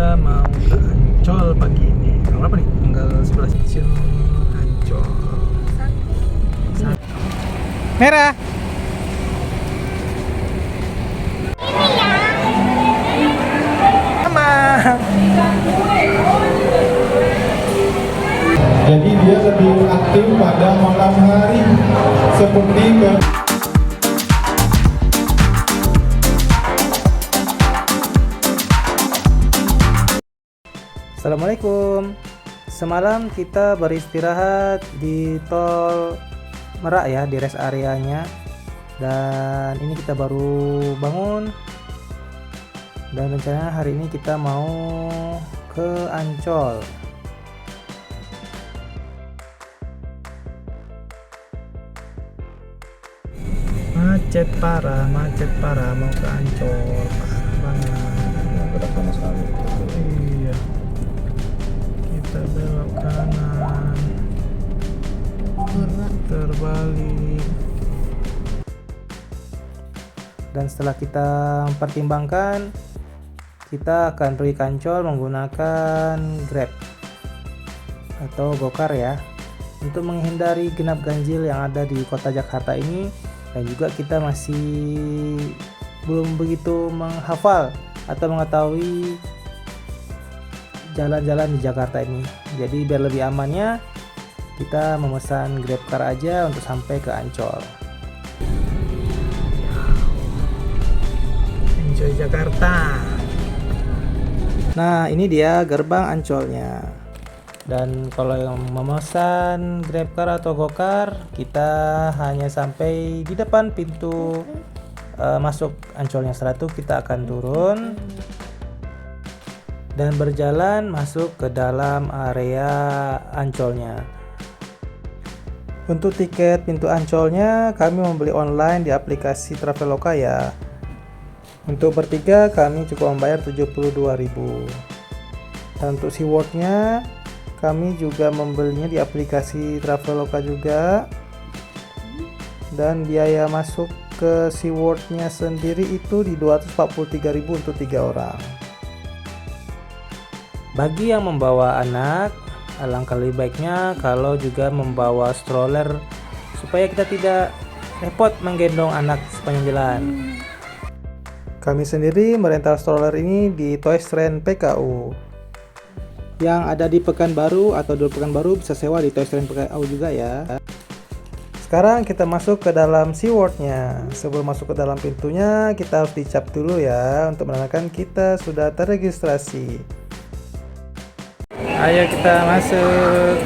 kita mau ke Ancol pagi ini. Tanggal berapa nih? Tanggal 11 stasiun Ancol. Merah. Sama. Jadi dia lebih aktif pada malam hari seperti Assalamualaikum. Semalam kita beristirahat di tol Merak ya, di rest areanya. Dan ini kita baru bangun. Dan rencananya hari ini kita mau ke Ancol. Macet parah mau ke Ancol. Parah banget. Iya. Kita belok kanan. Terbalik. Dan setelah kita mempertimbangkan, kita akan pergi ke Ancol menggunakan Grab atau Gokar ya, untuk menghindari genap ganjil yang ada di kota Jakarta ini. Dan juga kita masih belum begitu menghafal atau mengetahui jalan-jalan di Jakarta ini. Jadi biar lebih amannya, kita memesan GrabCar aja untuk sampai ke Ancol. Enjoy Jakarta. Nah, ini dia gerbang Ancolnya. Dan kalau yang memesan GrabCar atau Gokar, kita hanya sampai di depan pintu masuk Ancolnya. Setelah itu kita akan turun dan berjalan masuk ke dalam area Ancolnya. Untuk tiket pintu Ancolnya kami membeli online di aplikasi Traveloka ya. Untuk bertiga kami cukup membayar 72.000. Dan untuk SeaWorld-nya kami juga membelinya di aplikasi Traveloka juga. Dan biaya masuk ke SeaWorld-nya sendiri itu di 243.000 untuk 3 orang. Bagi yang membawa anak, alangkah lebih baiknya kalau juga membawa stroller supaya kita tidak repot menggendong anak sepanjang jalan. Kami sendiri merental stroller ini di Toys Trend PKU yang ada di Pekanbaru, atau di Pekanbaru bisa sewa di Toys Trend PKU juga ya. Sekarang kita masuk ke dalam SeaWorld-nya. Sebelum masuk ke dalam pintunya, kita harus dicap dulu ya untuk menandakan kita sudah terregistrasi. Ayo kita masuk.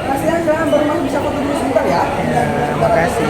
Mas ya, jangan baru masuk, bisa foto dulu sebentar ya. Ya, makasih.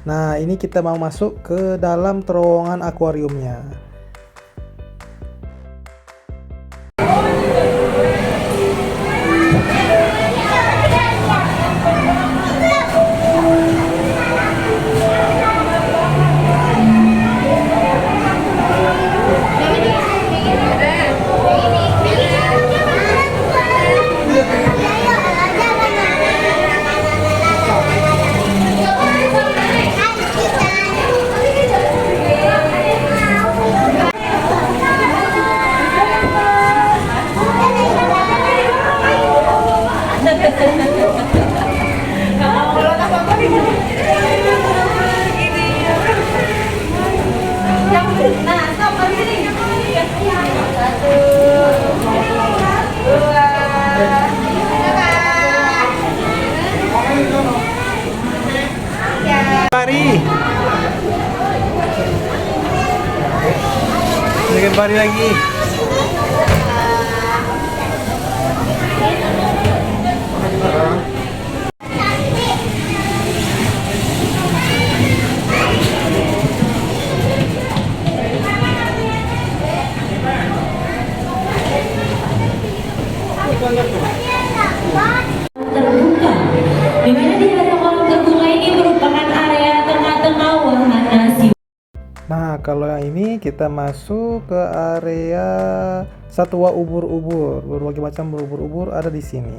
Nah, ini kita mau masuk ke dalam terowongan akuariumnya. Pari. Bikin pari lagi. kalau yang ini kita masuk ke area satwa ubur-ubur. Berbagai macam ubur-ubur ada di sini.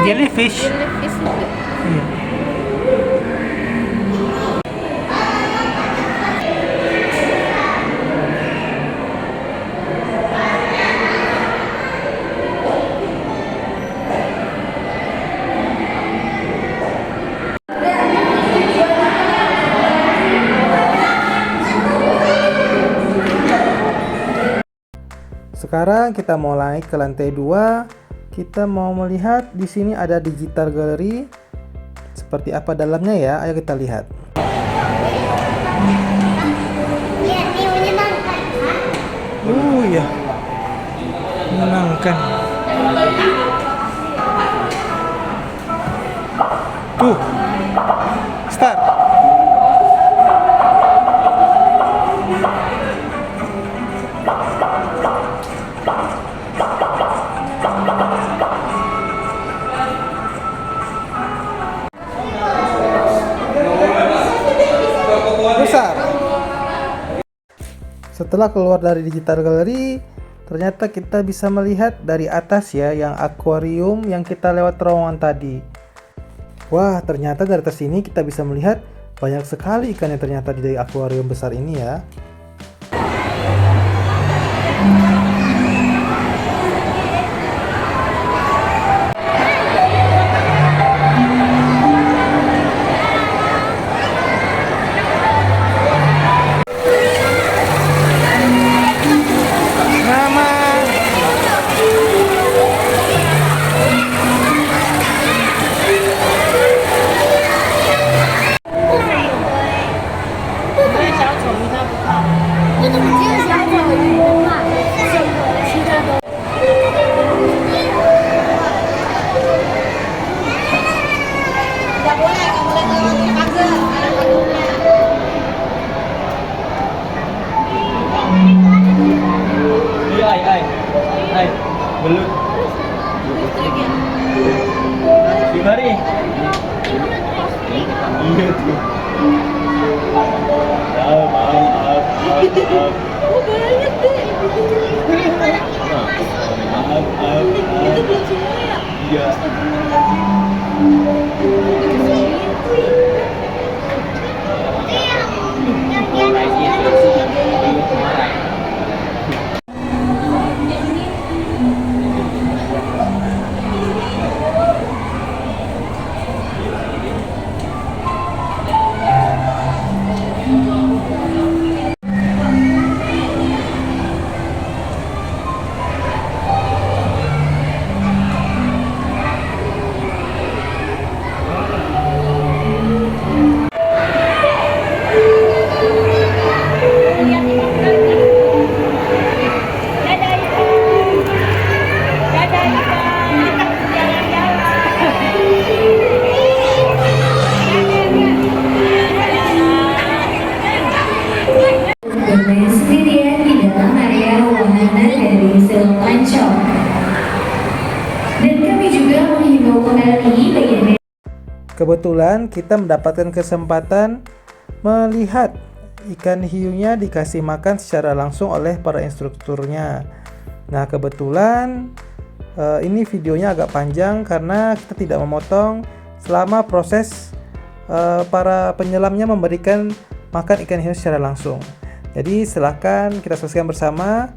Jellyfish. Jellyfish juga. Sekarang kita mau naik ke lantai 2. Kita mau melihat di sini ada digital gallery. Seperti apa dalamnya ya? Ayo kita lihat. Ya, menyenangkan. Tuh, start. Besar. Setelah keluar dari digital gallery, ternyata kita bisa melihat dari atas ya, yang akuarium yang kita lewat terowongan tadi. Wah, ternyata dari atas ini kita bisa melihat banyak sekali ikan yang ternyata di akuarium besar ini ya. Belut. Gimana? Iya tuh. Maaf. Oh, banyak deh. Maaf. Itu belum semua ya? Iya. Bermain sendirian di dalam area wahana dari Selancar. Dan kami juga menghimbau kembali bagi Kebetulan kita mendapatkan kesempatan melihat ikan hiunya dikasih makan secara langsung oleh para instrukturnya. Nah, kebetulan ini videonya agak panjang karena kita tidak memotong selama proses para penyelamnya memberikan makan ikan hiu secara langsung. Jadi silahkan kita saksikan bersama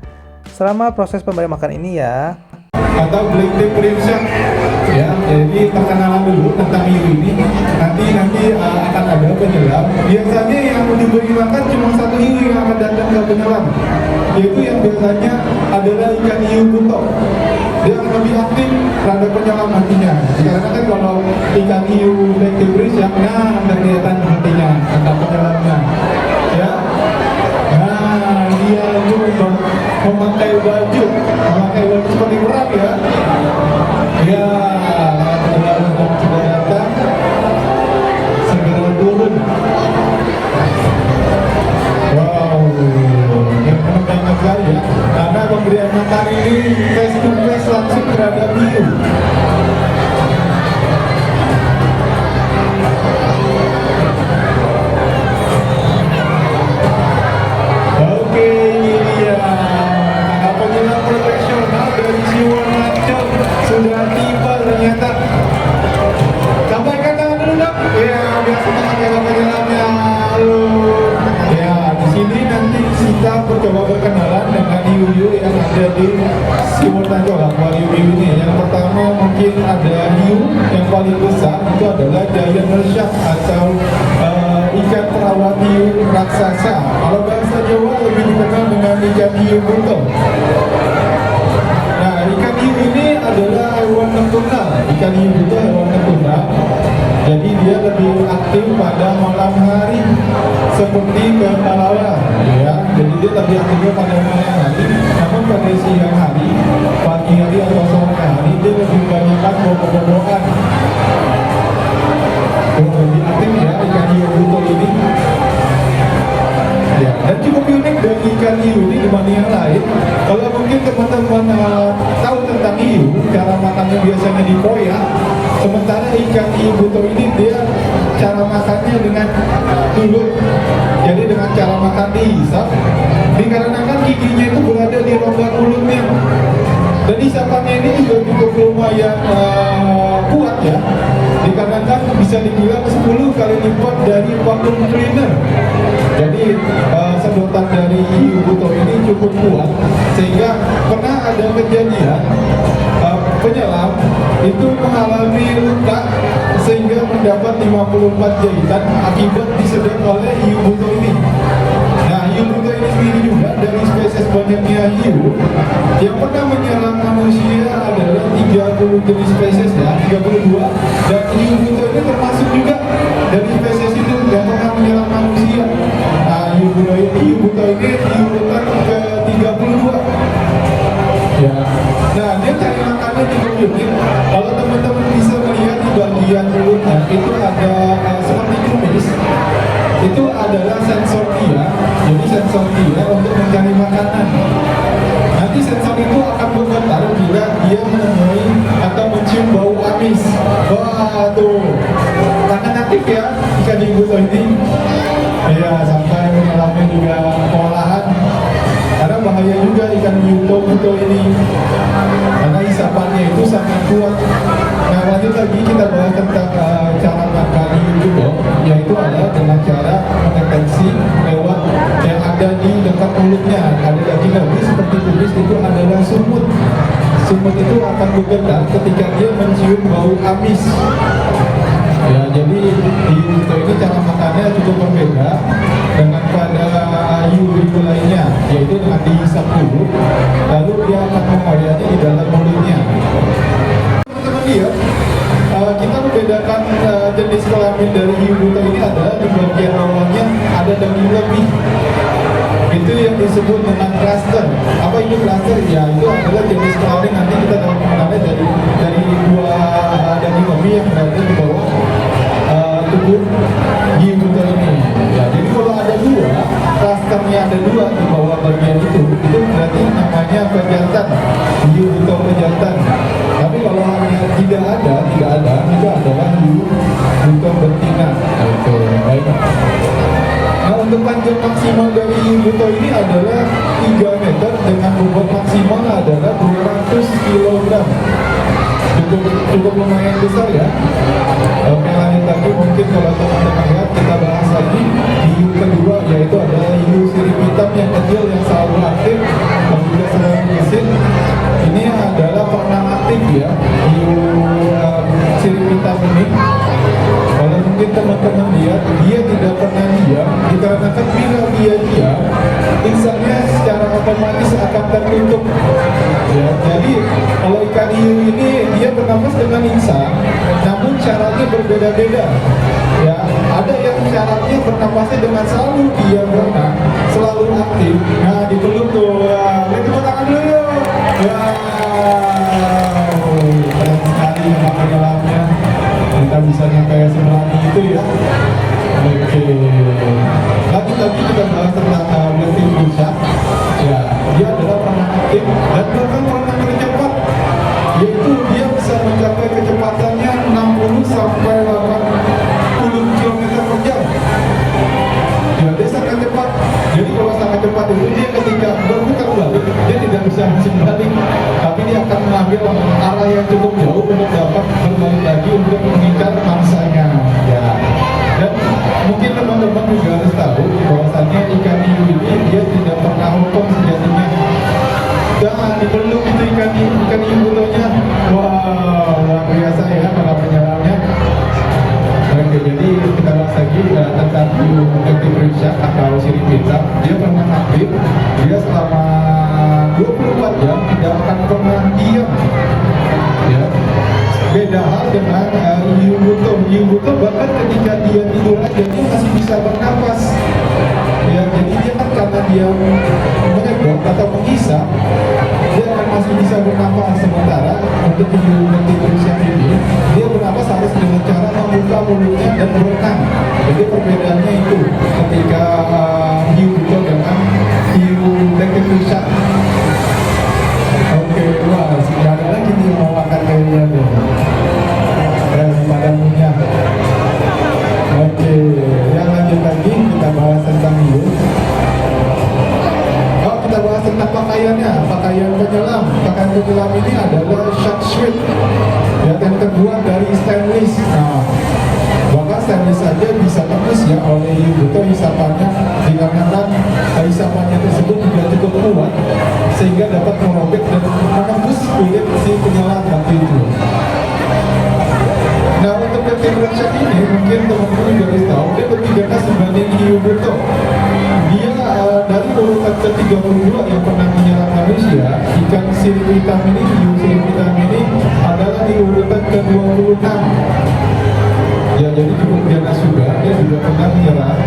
selama proses pemberian makan ini ya. Atau Black Tip Princess ya, jadi perkenalan dulu tentang hiu ini. Nanti akan ada penyelam. Biasanya yang diberi makan cuma satu hiu yang akan datang ke penyelam, yaitu yang biasanya adalah ikan hiu butok. Dia akan lebih aktif terhadap penyelam nantinya. Karena kan kalau ikan hiu Black Tip Princess, nah kelihatan nantinya kata penyelamnya ya. Nah, dia juga memakai baju seperti berat ya. Ya, penyelam sudah datang, segera turun. Wow, yang menegangkan sekali ya. Karena pemberian makan ini face to face langsung terhadap hiu. hiu yang ada di SeaWorld Ancol Aquarium ini. Yang pertama mungkin ada hiu yang paling besar, itu adalah giant shark atau ikan perawat hiu raksasa. Kalau bahasa Jawa lebih dikenal dengan ikan hiu buto. Nah, ikan hiu ini adalah hewan nocturnal. Ikan hiu buto hewan nocturnal. Jadi dia lebih aktif pada malam hari seperti kelelawar, ya. Jadi dia lebih aktifnya pada malam hari. Namun pada siang hari, pagi hari atau sore hari dia lebih banyakkan bobo-boboan. Lebih aktif ya ikan hiu buto ini. Ya, dan cukup unik dari ikan hiu ini dibanding yang lain. Kalau mungkin teman-teman tahu tentang hiu, cara makannya biasanya dipoyak. Sementara ikan hiu buto ini dia cara makannya dengan mulut. Jadi dengan cara makan dihisap. Dikarenakan giginya itu berada di rongga mulutnya. Dan hisapannya ini juga cukup lumayan kuat ya. Dikarenakan bisa dibilang 10 kali lipat dari vacuum cleaner. Jadi sedotan dari hiu buto ini cukup kuat, sehingga pernah ada kejadian penyelam itu mengalami luka sehingga mendapat 54 jahitan akibat disedot oleh hiu buto ini. Nah, hiu buto ini sendiri juga dari spesies banyaknya hiu yang pernah menyerang manusia adalah 30 jenis spesies ya, 32, dan hiu buto ini termasuk juga dari spesies itu yang pernah menyerang manusia. Nah, hiu buto ini diurutan ke 32. Ya. Nah, dia cari makannya cukup unik. Kalau teman-teman bisa melihat di bagian mulutnya itu ada seperti kumis. Itu adalah sensor dia. Jadi sensor dia untuk mencari makanan. Nanti sensor itu akan bergetar bila dia menemui atau mencium bau amis. Wah, tuh sangat aktif ya ikan hiu buto ini. Ya, sampai menyelamnya juga kewalahan. Karena bahaya juga ikan hiu buto ini, karena hisapannya itu sangat kuat. Nah, lanjut lagi kita bahas tentang cara makan hiu buto, yaitu adalah dengan cara mendeteksi lewat yang ada di dekat mulutnya. Ada lagi seperti kumis, itu adalah sumut. Sumut itu akan bergetar ketika dia mencium bau amis. Ya, jadi hiu buto ini cara makannya cukup berbeda dengan pada hiu lainnya, yaitu dengan dihisap dulu, lalu dia akan mengoyaknya di dalam mulutnya. Teman-teman lihat, kita membedakan jenis kelamin dari hiu buto ini adalah di bagian bawahnya ada daging lebih. Itu yang disebut dengan cluster. Apa itu cluster? Ya, itu adalah jenis kelamin. Nanti kita dapat mengenalnya dari dua daging lebih yang berada di bawah tubuh hiu buto ini. Ya, jadi kalau ada dua, clusternya ada dua di bawah bagian itu berarti namanya pejantan, hiu buto pejantan. Tapi kalau tidak ada, itu adalah hiu buto betina. Oke, baik. Nah, untuk panjang maksimal dari hiu buto ini adalah 3 meter dengan bobot maksimal adalah 200 kg. Cukup lumayan besar ya. Oke, lanjut lagi, mungkin kalau teman-teman lihat kita bahas lagi hiu kedua, yaitu adalah hiu sirip hitam yang kecil yang selalu aktif dan juga selalu gesit. Ini adalah perenang aktif ya, hiu sirip hitam ini. Kalau mungkin teman-teman lihat, dia tidak pernah diam, dikarenakan bila dia diam, insangnya secara otomatis akan tertutup. Ya, jadi kalau ikan hiu ini dia bernafas dengan insang, namun syaratnya berbeda-beda. Ya, ada yang syaratnya bernafasnya dengan selalu dia berenang, selalu aktif. Nah, dipeluk tuh, ya, tepuk tangan dulu. Ya, keren sekali memang penyelamnya. Kita bisa nyampe seberani itu ya. Oke. Lagi-lagi kita bahas tentang Blessing Busha. Ya, dia adalah perenang aktif dan bahkan perenang tercepat. Yaitu dia bisa mencapai kecepatannya 60 sampai 80 km per jam. Ya, dia sangat cepat. Jadi kalau sangat cepat itu dia ketika berputar balik, dia tidak bisa langsung balik, tapi dia akan mengambil arah yang cukup jauh untuk dapat berbalik lagi untuk mengincar mangsanya. Ya. Dan mungkin teman-teman juga harus tahu bahwasannya ikan hiu ini dia tidak pernah hukum sejatinya. Jangan dipeluk itu ikan hiu-butonya. Wah, luar biasa ya para penyelamnya. Oke, jadi kita bahas lagi tentang hiu detektif shark atau sirip hitam. Dia pernah aktif, dia selama 24 jam tidak akan pernah diam. Ya. Beda hal dengan hiu buto. Hiu buto bahkan ketika dia tidur aja dia masih bisa bernapas. Ya, jadi dia kan karena dia mengebor atau menghisap, dia akan masih bisa bernapas. Sementara untuk hiu detektif shark ini, dia bernapas harus dengan cara membuka mulutnya dan berenang. Jadi perbedaannya itu ketika hiu buto dengan hiu detektif shark. Oke, wah, sudah ada lagi nih yang mau makan kayaknya nih. Dan padamunya. Oke, yang lanjut lagi kita bahas tentang hiu. Oh, kita bahas tentang pakaiannya, pakaian penyelam. Pakaian penyelam ini adalah shark suit, ya, yang terbuat dari stainless. Nah, bahkan stainless saja bisa tembus ya oleh hiu buto hisapannya, dikarenakan hisapannya tersebut juga cukup kuat sehingga dapat merobek dan menembus kulit si penyelam waktu itu. Nah, untuk detektif shark ini mungkin teman-teman juga harus tahu dia berbeda dibanding hiu buto. Dia dari urutan ke-32 yang pernah menyerang manusia, ikan sirip hitam ini, hiu sirip hitam ini adalah di urutan ke-26. Ya, jadi cukup ganas juga. Dia juga pernah menyerang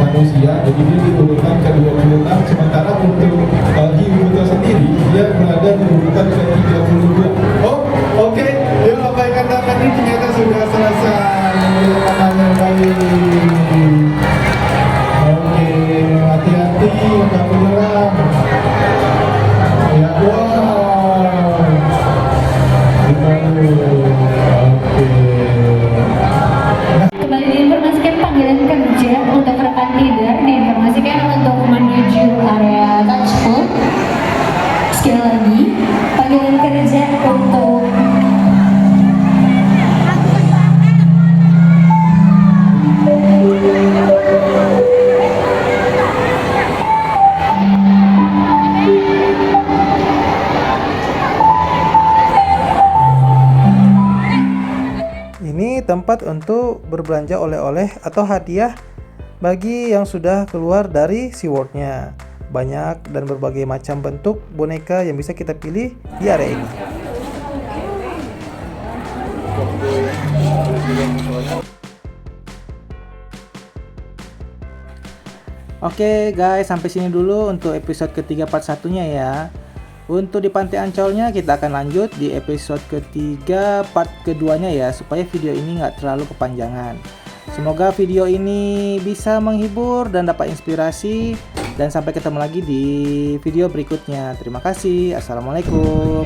manusia, jadi dia di urutan ke-26. Sementara untuk hiu buto sendiri, dia berada di urutan ke-32. Oh, oke. Yuk, abaikan tangan ini ternyata sudah selesai. Tangannya baik. Oke, hati-hati, nggak menyerang. Ya, wow. Oke. Kembali diinformasikan panggilan kerja untuk rekan leader, diinformasikan untuk menuju area touchpoint. Sekali lagi, panggilan kerja untuk Ini tempat untuk berbelanja oleh-oleh atau hadiah bagi yang sudah keluar dari SeaWorld-nya. Banyak dan berbagai macam bentuk boneka yang bisa kita pilih di area ini. Oke guys, sampai sini dulu untuk episode ketiga part satunya ya. Untuk di Pantai Ancolnya kita akan lanjut di episode ketiga part keduanya ya, supaya video ini nggak terlalu kepanjangan. Semoga video ini bisa menghibur dan dapat inspirasi, dan sampai ketemu lagi di video berikutnya. Terima kasih. Assalamualaikum.